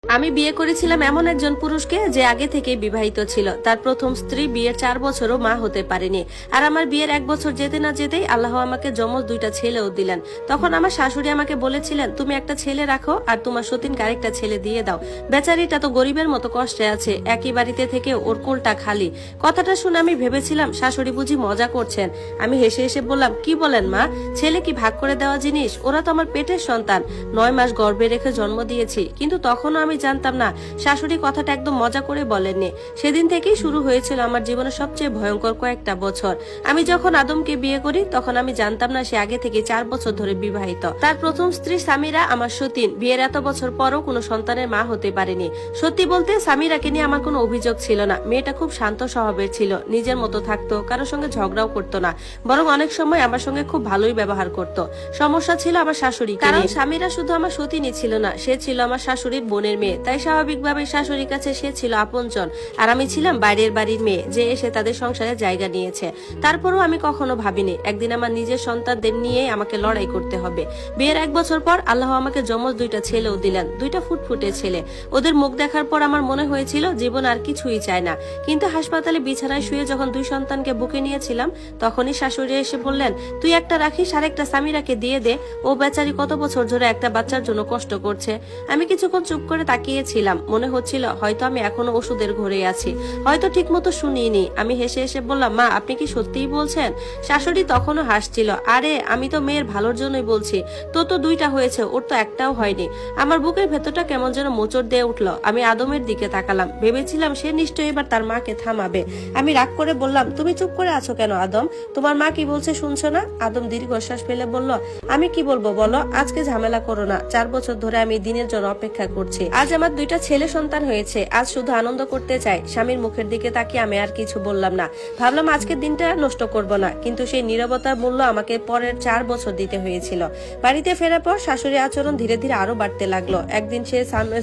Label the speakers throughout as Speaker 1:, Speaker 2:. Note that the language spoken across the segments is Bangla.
Speaker 1: আমি বিয়ে করেছিলাম এমন একজন পুরুষকে যে আগে থেকেই বিবাহিত ছিল। তার প্রথম স্ত্রী বিয়ের 4 বছরও মা হতে পারেনি। আর আমার বিয়ের 1 বছর যেতে না যেতেই আল্লাহ আমাকে যমজ 2টা ছেলেও দিলেন। তখন আমার শাশুড়ি আমাকে বলেছিলেন, তুমি একটা ছেলে রাখো আর তোমার সতীনকে আরেকটা ছেলে দিয়ে দাও। বেচারিটা তো গরিবের মতো কষ্টে আছে, একই বাড়িতে থেকে ওর কোলটা খালি। কথাটা শুনে আমি ভেবেছিলাম শাশুড়ি বুঝি মজা করছেন। আমি হেসে হেসে বললাম, কি বলেন মা, ছেলে কি ভাগ করে দেওয়া জিনিস? ওরা তো আমার পেটের সন্তান, 9 মাস গর্ভে রেখে জন্ম দিয়েছি। কিন্তু তখনও আমি জানতাম না শাশুড়ি কথাটা একদম মজা করে বলেননি। সেদিন থেকেই শুরু হয়েছিল আমার জীবনের সবচেয়ে ভয়ঙ্কর কয়েকটা বছর। আমি যখন আদমকে বিয়ে করি তখন আমি জানতাম না সে আগে থেকে 4 বছর ধরে বিবাহিত। তার প্রথম স্ত্রী সামিরা আমার সতীন বিয়ের এত বছর পরও কোনো সন্তানের মা হতে পারেনি। সত্যি বলতে সামিরাকে নিয়ে আমার কোনো অভিযোগ ছিল না। মেয়েটা খুব শান্ত স্বভাবের ছিল, নিজের মতো থাকতো, কারোর সঙ্গে ঝগড়াও করতো না, বরং অনেক সময় আমার সঙ্গে খুব ভালোই ব্যবহার করতো। সমস্যা ছিল আমার শাশুড়ি, কারণ সামিরা শুধু আমার সতীনই ছিল না, সে ছিল আমার শাশুড়ির বোনের মেয়ে। তাই স্বাভাবিকভাবে শাশুড়ির কাছে সে ছিল আপনজন, আর আমি ছিলাম বাইরের বাড়ির মেয়ে যে এসে তাদের সংসারে জায়গা নিয়েছে। তারপরও আমি কখনো ভাবিনি একদিন আমার নিজের সন্তানদের নিয়ে আমাকে লড়াই করতে হবে। বিয়ের 1 বছর পর আল্লাহ আমাকে যমজ 2টা ছেলেও দিলেন, 2টা ফুটফুটে ছেলে। ওদের মুখ দেখার পর আমার মনে হয়েছিল জীবন আর কিছুই চায় না। কিন্তু হাসপাতালে বিছানায় শুয়ে যখন 2 সন্তানকে বুকে নিয়েছিলাম তখনই শাশুড়ি এসে বললেন, তুই একটা রাখিস আর একটা সামিরাকে দিয়ে দে, ও বেচারি কত বছর ধরে একটা বাচ্চার জন্য কষ্ট করছে। আমি কিছুক্ষণ চুপ করে তাকিয়েছিলাম, মনে হচ্ছিল হয়তো আমি এখনো ওষুধের ঘরে আছি, হয়তো ঠিক মতো শুনিনি। আমি হেসে হেসে বললাম, মা আপনি কি সত্যিই বলছেন? শাশুড়ি তখনও হাসছিল, আরে আমি তো মেয়ের ভালোর জন্যই বলছি, তো 2টা হয়েছে, ওর তো একটাও হয়নি। আমার বুকের ভেতরটা কেমন যেন মোচড় দিয়ে উঠলো। আমি আদমের দিকে তাকালাম, ভেবেছিলাম সে নিশ্চয়ই এবার তার মাকে থামাবে। আমি রাগ করে বললাম, তুমি চুপ করে আছো কেন আদম? তোমার মা কি বলছে শুনছো না? আদম দীর্ঘশ্বাস ফেলে বলল, আমি কি বলবো বলো, আজকে ঝামেলা করো না। 4 বছর ধরে আমি দিনের জন্য অপেক্ষা করছি। আজ আমার 2টা ছেলে সন্তান হয়েছে, আজ শুধু আনন্দ করতে চাই। স্বামীর মুখের দিকে তাকিয়ে আমি আর কিছু বললাম না। ভাবলাম আজকের দিনটা নষ্ট করব না, কিন্তু সেই নীরবতার মূল্য আমাকে পরের 4 বছর দিতে হয়েছিল। বাড়িতে ফেরার পর শাশুড়ির আচরণ ধীরে ধীরে আরো বাড়তে লাগলো। একদিন সে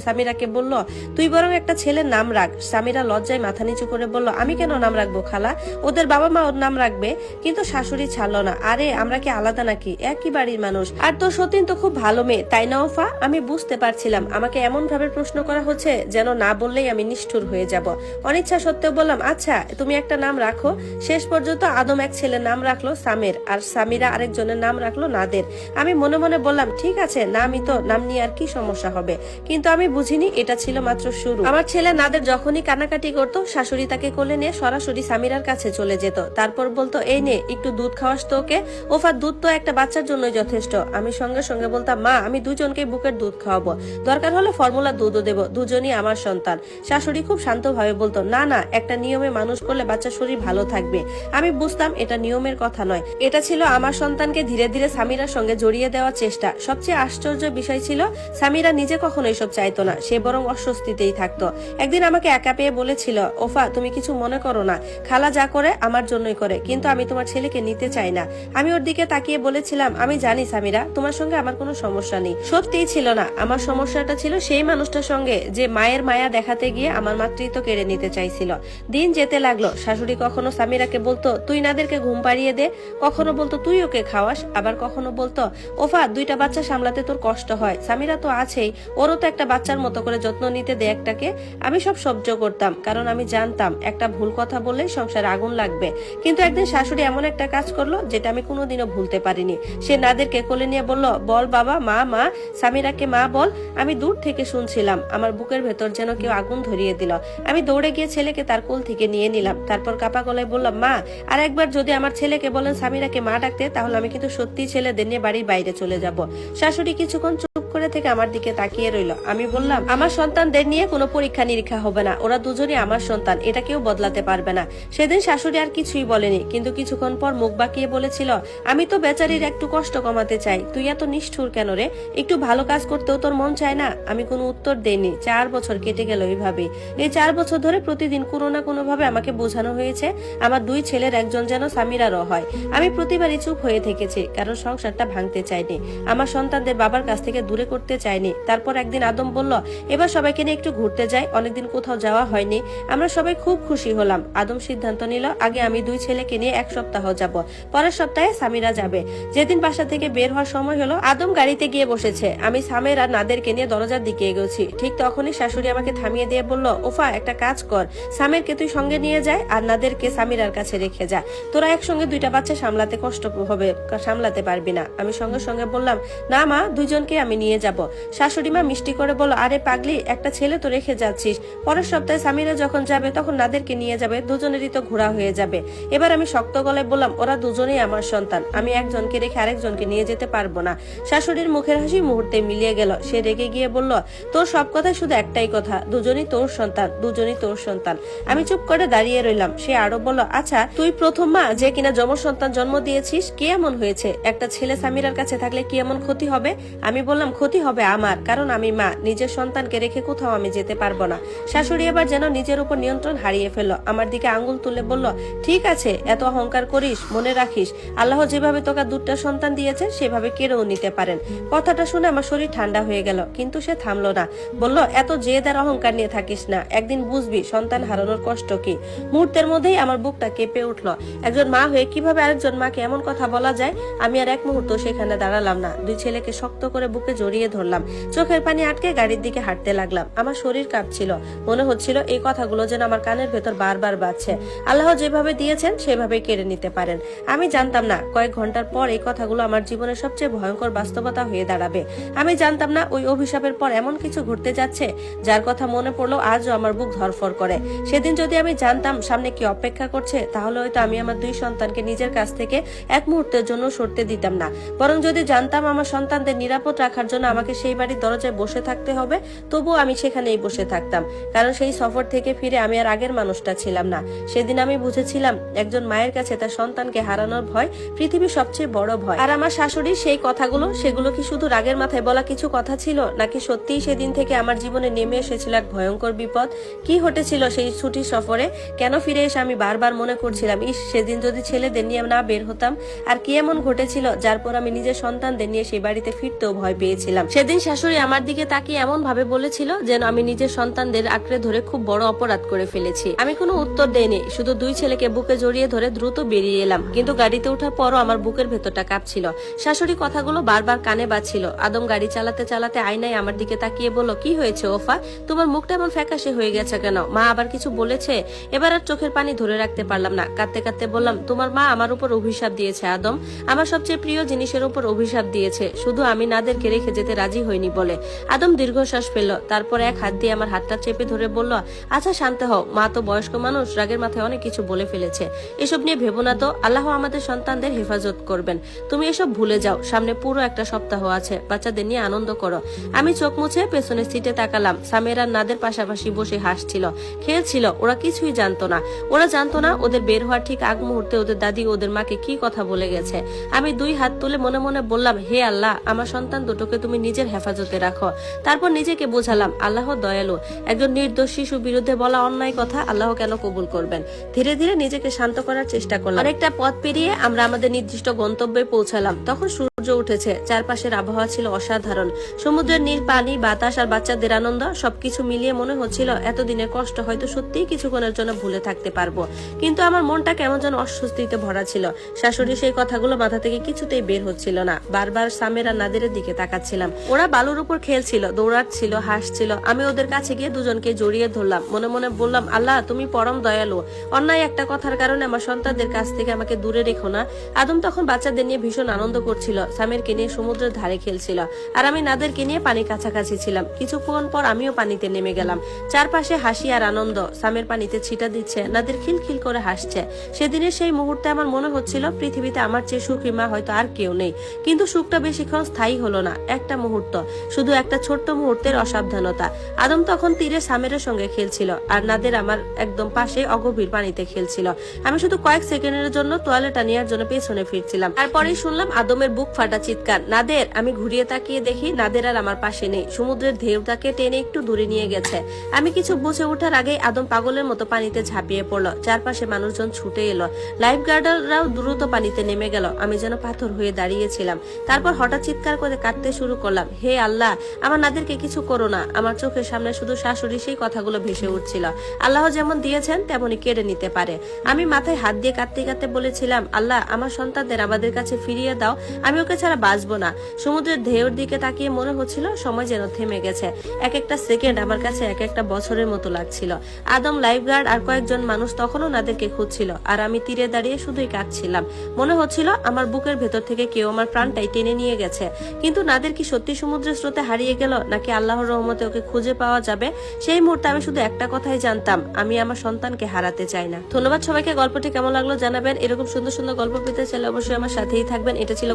Speaker 1: সামিরাকে বলল, তুই বরং একটা ছেলের নাম রাখ। সামিরা লজ্জায় মাথা নিচু করে বলল, আমি কেন নাম রাখবো খালা, ওদের বাবা মা ওর নাম রাখবে। কিন্তু শাশুড়ি ছাড়লো না, আরে আমরা কি আলাদা নাকি, একই বাড়ির মানুষ। আর তোর সতীন তো খুব ভালো মেয়ে, তাই না ওফা? আমি বুঝতে পারছিলাম আমাকে এমন ভাবে প্রশ্ন করা হচ্ছে যেন না বললেই আমি নিষ্ঠুর হয়ে যাব। অনিচ্ছা সত্ত্বেও বললাম, আচ্ছা তুমি একটা নাম রাখো। শেষ পর্যন্ত আদম এক ছেলের নাম রাখলো সামের, আর সামিরা আরেকজনের নাম রাখলো নাদের। আমি মনে মনে বললাম, ঠিক আছে নামই তো, নাম নিয়ে আর কি সমস্যা হবে। কিন্তু আমি বুঝিনি এটা ছিল মাত্র শুরু। আমার ছেলে নাদের যখনই কান্নাকাটি করতো শাশুড়ি তাকে কোলে নিয়ে সরাসরি সামিরার কাছে চলে যেত। তারপর বলতো, এই নে একটু দুধ খাওয়াস তো ওকে, ওফা দুধ তো একটা বাচ্চার জন্যই যথেষ্ট। আমি সঙ্গে সঙ্গে বলতাম, মা আমি দুজনকে বুকের দুধ খাওয়াবো, দরকার হলে ফর্মুলা দুধও দেবো, দুজনই আমার সন্তান। শাশুড়ি খুব শান্তভাবে বলতো, না না, একটা নিয়মে মানুষ করলে বাচ্চার শরীর ভালো থাকবে। আমি বুঝতাম এটা নিয়মের কথা নয়, এটা ছিল আমার সন্তানকে ধীরে ধীরে সামিরার সঙ্গে জড়িয়ে দেওয়ার চেষ্টা। সবচেয়ে আশ্চর্য বিষয় ছিল সামিরা নিজে কখনো এসব চাইতো না, সে বরং অস্বস্তিতেই থাকতো। একদিন আমাকে একা পেয়ে বলেছিল, ওফা তুমি কিছু মনে করো না, খালা যা করে আমার জন্যই করে, কিন্তু আমি তোমার ছেলেকে নিতে চাই না। আমি ওর দিকে তাকিয়ে বলেছিলাম, আমি জানি সামিরা তোমার সঙ্গে আমার কোনো সমস্যা নেই। সত্যিই ছিল না, আমার সমস্যাটা ছিল সেই মানুষটার সঙ্গে যে মায়ের মায়া দেখাতে গিয়ে আমার মাতৃত্ব কেড়ে নিতে চাইছিল। দিন যেতে লাগলো, শাশুড়ি কখনো সামিরাকে বলতো, তুই নাদেরকে ঘুম পাড়িয়ে দে, কখনো বলতো তুই ওকে খাওয়াস, আবার কখনো বলতো, ওফা 2টা বাচ্চা সামলাতে তোর কষ্ট হয়, সামিরা তো আছেই, ওরও তো একটা বাচ্চার মতো করে যত্ন নিতে দে একটাকে। আমি সব সহ্য করতাম, কারণ আমি জানতাম একটা ভুল কথা বললেই সংসারে আগুন লাগবে। কিন্তু একদিন শাশুড়ি এমন একটা কাজ করলো যেটা আমি কোনোদিনও ভুলতে পারিনি। সে নাদেরকে কোলে নিয়ে বলল, বল বাবা, মা মা, সামিরাকে মা বল। আমি দূর থেকে শুনছিলাম, আমার বুকের ভেতর যেন কেউ আগুন ধরিয়ে দিল। আমি দৌড়ে গিয়ে ছেলেকে তার কোল থেকে নিয়ে নিলাম, তারপর কাপা গলায় বললাম, মা আর একবার যদি আমার ছেলেকে বলেন সামিরাকে মা ডাকতে, তাহলে আমি কিন্তু সত্যি ছেলেদের নিয়ে বাড়ির বাইরে চলে যাব। শাশুড়ি কিছুক্ষণ চুপ করে থেকে আমার দিকে তাকিয়ে রইল। আমি বললাম, আমার সন্তানদের নিয়ে কোনো পরীক্ষা নিরীক্ষা হবে না, ওরা দুজনই আমার সন্তান, এটা কেউ বদলাতে পারবে না। সেদিন শাশুড়ি আর কিছুই বলেনি, কিন্তু কিছুক্ষণ পর মুখ বাঁকিয়ে বলেছিল, আমি তো বেচারির একটু কষ্ট কমাতে চাই, তুই এত নিষ্ঠুর কেন রে, একটু ভালো কাজ করতেও তোর মন চায় না? আমি কোনো উত্তর দেইনি। 4 বছর কেটে গেল এইভাবে। এই 4 বছর ধরে প্রতিদিন কোনো না কোনো ভাবে আমাকে বোঝানো হয়েছে আমার 2 ছেলের একজন যেন সামিরারও হয়। আমি প্রতিবারই চুপ হয়ে থেকেছি, কারণ সংসারটা ভাঙতে চাইনি। আমার সন্তানদের বাবার কাছ থেকে দূরে করতে চাইনি। তারপর একদিন আদম বলল, এবার সবাইকে নিয়ে একটু ঘুরতে যাই, অনেকদিন কোথাও যাওয়া হয়নি। আমরা সবাই খুব খুশি হলাম। আদম সিদ্ধান্ত নিল, আগে আমি 2 ছেলেকে নিয়ে 1 সপ্তাহ যাব, পরের সপ্তাহে সামিরা যাবে। যেদিন বাসা থেকে বের হওয়ার সময় হলো, আদম গাড়িতে গিয়ে বসেছে, আমি সামের আর নাদেরকে নিয়ে দরজার দিকে এগোচ্ছি। ঠিক তখনই শাশুড়ি আমাকে থামিয়ে দিয়ে বলল, ওফা একটা কাজ কর, সামেরকে তুই সঙ্গে নিয়ে যায় আর নাদেরকে সামিরার কাছে রেখে যা, তোরা একসঙ্গে 2টা বাচ্চা সামলাতে কষ্ট হবে, সামলাতে পারবি না। আমি সঙ্গে সঙ্গে বললাম, না মা, 2জনকে আমি নিয়ে যাব। শাশুড়ি মা মিষ্টি করে বলল, আরে পাগলি, একটা ছেলে তো রেখে যাচ্ছিস, পরের সপ্তাহে সামিরা যখন যাবে তখন নাদেরকে নিয়ে যাবে, দুজনেরই তো ঘোরা হয়ে যাবে। এবার আমি শক্ত গলায় বললাম, ওরা দুজনেই আমার সন্তান, আমি একজনকে রেখে আরেকজনকে নিয়ে যেতে পারবো না। শাশুড়ির মুখের হাসি মুহূর্তে মিলিয়ে গেল। সে রেগে গিয়ে বলল, তোর সব কথায় শুধু একটাই কথা, দুজনই তোর সন্তান, দুজনই তোর সন্তান। আমি চুপ করে দাঁড়িয়ে রইলাম। সে আরো বলল, আচ্ছা তুই প্রথম মা যে কিনা যমজ সন্তান জন্ম দিয়েছিস, কি এমন হয়েছে? একটা ছেলে সামিরার কাছে থাকলে কি এমন ক্ষতি হবে? আমি বললাম, ক্ষতি হবে আমার, কারণ আমি মা, নিজের সন্তানকে রেখে কোথাও আমি যেতে পারবো না। শাশুড়ি এবার যেন নিজের উপর নিয়ন্ত্রণ হারিয়ে ফেললো। আমার দিকে আঙ্গুল তুলে বলল, ঠিক আছে, এত অহংকার করিস, মনে রাখিস আল্লাহ যেভাবে তোকে 2টা সন্তান দিয়েছে সেভাবে কেড়েও নিতে পারেন। কথাটা শুনে আমার শরীর ঠান্ডা হয়ে গেল, কিন্তু সে থামলো না। বলল, এত জেদ আর অহংকার নিয়ে থাকিস না, একদিন বুঝবি সন্তান হারানোর কষ্ট কি। মুহূর্তের মধ্যেই আমার বুকটা কেঁপে উঠলো। একজন মা হয়ে কিভাবে আরেকজন মাকে এমন কথা বলা যায়? আমি আর এক মুহূর্ত সেখানে দাঁড়ালাম না। 2 ছেলেকে শক্ত করে বুকে জড়িয়ে ধরলাম, চোখের পানি আটকে গাড়ির দিকে হাঁটতে লাগলাম। আমার শরীর কাঁপছিল, মনে হচ্ছিল এই কথাগুলো যেন আমার কানের ভেতর বারবার বাজছে। আল্লাহ যেভাবে দিয়েছেন সেভাবে কেড়ে নিতে পারেন। আমি জানতাম না কয়েক ঘন্টার পর এই কথাগুলো আমার জীবনের সবচেয়ে ভয়ঙ্কর বাস্তবতা হয়ে দাঁড়াবে। আমি জানতাম না ওই অভিশাপের পর এমন কিছু ঘটতে যাচ্ছে যার কথা মনে পড়লো আজও আমার বুক ধরফর করে। সেদিন যদি আমি জানতাম সামনে কি অপেক্ষা করছে, তাহলে হয়তো আমি আমার 2 সন্তানকে নিজের কাছ থেকে এক মুহূর্তের জন্য সরতে দিতাম না। বরং যদি জানতাম আমার সন্তানদের নিরাপদ রাখার জন্য আমাকে সেই বাড়ির দরজায় বসে থাকতে হবে, তবুও আমি সেখানেই বসে থাকতাম। কারণ সেই সফর থেকে ফিরে আমি আর আগের মানুষটা ছিলাম না। সেদিন আমি বুঝেছিলাম একজন মায়ের কাছে তার সন্তানকে হারানোর ভয় পৃথিবীর সবচেয়ে বড় ভয়। আর আমার শাশুড়ির সেই কথাগুলো, সেগুলো কি শুধু রাগের মাথায় বলা কিছু কথা ছিল, নাকি সত্যিই সেদিন থেকে আমার জীবনে নেমে এসেছিল এক ভয়ঙ্কর বিপদ? কি ঘটেছিল সেই ছুটির সফরে? কেন ফিরে এসে আমি বারবার মনে করছিলাম, ইস, সেদিন যদি ছেলেদের নিয়ে না বের হতাম? আর কি এমন ঘটেছিল যার পর আমি নিজের সন্তানদের নিয়ে সেই বাড়িতে ফিরতেও ভয় পেয়েছিলাম? সেদিন শাশুড়ি আমার দিকে তাকিয়ে এমন ভাবে বলেছিল যেন আমি নিজের সন্তানদের আঁকড়ে ধরে খুব বড় অপরাধ করে ফেলেছি। আমি কোনো উত্তর দেইনি, শুধু 2 ছেলেকে বুকে জড়িয়ে ধরে দ্রুত বেরিয়ে এলাম। কিন্তু গাড়িতে ওঠার পরও আমার বুকের ভেতরটা কাঁপছিল। শাশুড়ি কথাগুলো বারবার কানে বাজছিল। আদম গাড়ি চালাতে চালাতে আয়নায় আমার দিকে তাকিয়ে বলল, কি হয়েছে ওফা, তোমার মুখটা এমন ফ্যাকাশে হয়ে গেছে কেন? মা আবার কিছু বলেছে? এবার আর চোখের পানি ধরে রাখতে পারলাম না, কাঁদতে কাঁদতে বললাম, তোমার মা আমার উপর অভিশাপ দিয়েছে আদম, আমার সবচেয়ে প্রিয় জিনিসের উপর অভিশাপ দিয়েছে, শুধু আমি নাদেরকে রেখে যেতে রাজি হইনি বলে। আদম দীর্ঘশ্বাস ফেলল, তারপর এক হাত দিয়ে আমার হাতটা চেপে ধরে বলল, আচ্ছা শান্ত হও, মা তো বয়স্ক মানুষ, রাগের মাথায় অনেক কিছু বলে ফেলেছে, এসব নিয়ে ভেবো না তো, আল্লাহ আমাদের সন্তানদের হেফাজত করবেন, তুমি এসব ভুলে যাও, সামনে পুরো একটা সপ্তাহ আছে, বাচ্চাদের নিয়ে আনন্দ করো। আমি চোখ মুছে পেছনের সিটে তাকালাম। সামের আর নাদের পাশাপাশি বসে হাসছিল, খেলছিল। ওরা কিছুই জানতো না, ওরা জানতো না ওদের বের হওয়ার ঠিক আগ মুহূর্তে ওদের দাদি ওদের মাকে কি কথা বলে গেছে। আমি 2 হাত তুলে মনে মনে বললাম, হে আল্লাহ, আমার সন্তান দুটোকে তুমি নিজের হেফাজতে রাখো। তারপর নিজেকে বোঝালাম, আল্লাহ দয়ালু, একজন নির্দোষ শিশুর বিরুদ্ধে বলা অন্যায় কথা আল্লাহ কেন কবুল করবেন। ধীরে ধীরে নিজেকে শান্ত করার চেষ্টা করলাম। অনেকটা পথ পেরিয়ে আমরা আমাদের নির্দিষ্ট গন্তব্যে পৌঁছালাম। তখন সূর্য উঠেছে, চারপাশের আবহাওয়া ছিল অসাধারণ। সমুদ্রের নীল পানি, বাতাস আর বাচ্চাদের আনন্দ, সবকিছু মিলিয়ে মনে হচ্ছিল এতদিনের কষ্ট হয়তো সত্যিই কিছুক্ষণের জন্য ভুলে থাকতে পারবো। কিন্তু আমার মনটা কেমন যেন অস্বস্তিতে ভরা ছিল। শাশুড়ি সেই কথাগুলো মাথা থেকে কিছুতেই বের হচ্ছিল না। বারবার সামের আর নাদেরের দিকে তাকাচ্ছিলাম। ওরা বালুর উপর খেলছিল, দৌড়াচ্ছিল, হাসছিল। আমি ওদের কাছে গিয়ে দুজনকে জড়িয়ে ধরলাম। মনে মনে বললাম, আল্লাহ তুমি পরম দয়ালু, অন্যায় একটা কথার কারণে আমার সন্তানদের কাছ থেকে আমাকে দূরে রেখো না। আদম তখন বাচ্চাদের নিয়ে ভীষণ আনন্দ করছিল, সামেরকে নিয়ে সমুদ্রের ধারে খেলছিল, আর আমি নাদেরকে নিয়ে পানি কাছাকাছি ছিলাম। কিছুক্ষণ পর আমিও পানিতে নেমে গেলাম। চারপাশে হাসি আর আনন্দ, সামের পানিতে ছিটা দিচ্ছে, নাদের খিলখিল করে হাসছে। সেদিনের সেই মুহূর্তে আমার মনে হচ্ছিল পৃথিবীতে আমার চেয়ে সুখী মা হয়তো আর কেউ নেই। কিন্তু সুখটা বেশিক্ষণ স্থায়ী হলো না, একটা মুহূর্ত, শুধু একটা ছোট্ট মুহূর্তের অসাবধানতা। আদম তখন তীরে সামেরের সঙ্গে খেলছিল, আর নাদের আমার একদম পাশে অগভীর পানিতে খেলছিল। আমি শুধু কয়েক সেকেন্ডের জন্য তোয়ালেটা নেওয়ার জন্য পেছনে ফিরছিলাম। তারপরেই শুনলাম আদমের বুক ফাটা চিৎকার, নাদের। আমি ঘুরিয়ে তাকিয়ে দেখি নাদের আর আমার পাশে নেই, সমুদ্রের ঢেউ তাকে টেনে একটু দূরে নিয়ে গেছে। আমি কিছু বুঝে ওঠার আগেই আদম পাগলের মতো পানিতে ঝাঁপিয়ে পড়লো। চারপাশে মানুষজন ছুটে এলো, লাইফ গার্ডাররাও দ্রুত পানিতে নেমে গেল। আমি যেন পাথর হয়ে দাঁড়িয়েছিলাম। তারপর হঠাৎ চিৎকার করে কাঁদতে শুরু শুরু করলাম, হে আল্লাহ, আমার নাদিরকে কিছু করো না। আমার চোখের সামনে শুধু শাশুড়ি সেই কথাগুলো ভেসে উঠছিল। আল্লাহ যেমন দিয়েছেন তেমনই কেড়ে নিতে পারে। আমি মাথায় হাত দিয়ে কাঁদতে কাঁদতে বলেছিলাম, আল্লাহ, আমার সন্তানদের আমাদের কাছে ফিরিয়ে দাও, আমি ওকে ছাড়া বাঁচবো না। সমুদ্রের ঢেউর দিকে তাকিয়ে মনে হচ্ছিল সময় যেন থেমে গেছে। এক একটা সেকেন্ড আমার কাছে এক একটা বছরের মতো লাগছিল। আদম, লাইফগার্ড আর কয়েকজন মানুষ তখনও নাদেরকে খুঁজছিল, আর আমি তীরে দাঁড়িয়ে শুধুই কাঁদছিলাম। মনে হচ্ছিল আমার বুকের ভেতর থেকে কেউ আমার প্রাণটাই টেনে নিয়ে গেছে। কিন্তু নাদের কি সত্যি সমুদ্রের স্রোতে হারিয়ে গেল, নাকি আল্লাহর রহমতে ওকে খুঁজে পাওয়া যাবে? সেই মুহূর্তে আমি শুধু একটা কথাই জানতাম, আমি আমার সন্তানকে হারাতে চাই না। ধন্যবাদ সবাইকে। গল্পটি কেমন লাগলো জানাবেন। এরকম সুন্দর সুন্দর গল্প পেতে চাইলে অবশ্যই আমার সাথেই থাকবেন। এটা ছিল